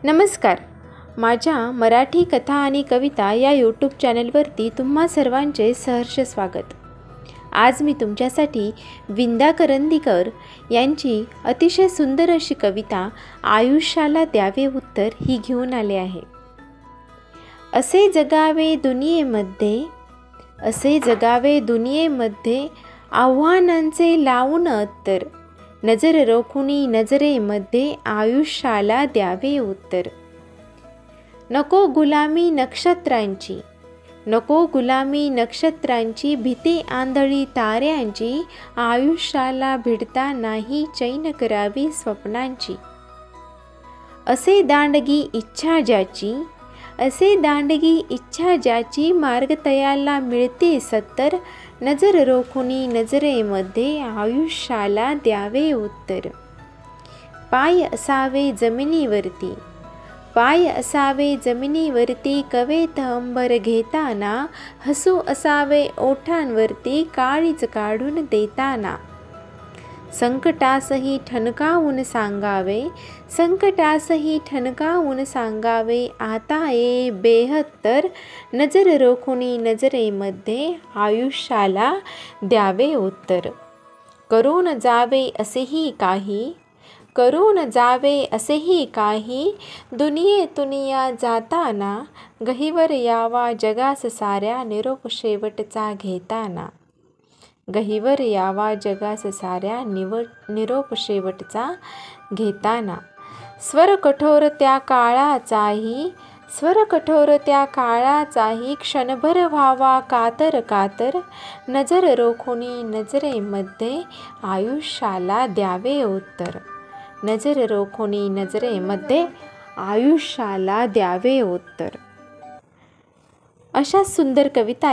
नमस्कार. माझ्या मराठी कथा आणि कविता या यूट्यूब चॅनलवरती तुम्हा सर्वांचे सहर्ष स्वागत. आज मी तुमच्यासाठी विंदा करंदीकर यांची अतिशय सुंदर अशी कविता आयुष्याला द्यावे उत्तर ही घेऊन आले आहे. असे जगावे दुनियेमध्ये आव्हानांचे लावून अत्तर, नजर रोखुनी नजरेमध्ये आयुष्याला द्यावे उत्तर. नको गुलामी नक्षत्रांची भीती आंधळी ताऱ्यांची, आयुष्याला भिडता नाही चैन करावी स्वप्नांची. असे दांडगी इच्छा ज्याची मार्ग तयाला मिळते सत्तर, नजर रोखुनी नजरेमध्ये आयुष्याला द्यावे उत्तर. पाय असावे जमिनीवरती कवेत अंबर घेताना, हसू असावे ओठांवरती काळीज काढून देताना. संकटासही ठणकावून सांगावे आता ये बेहत्तर, नजर रोखुनी नजरेमध्ये आयुष्याला द्यावे उत्तर. करून जावे असेही काही दुनियेतून या जाताना, गहिवर यावा जगास साऱ्या निरोप शेवटचा घेताना. स्वर कठोर त्या काळाचाही क्षणभर व्हावा कातर, नजर रोखुनी नजरेमध्ये आयुष्याला द्यावे उत्तर. अशा सुंदर कविता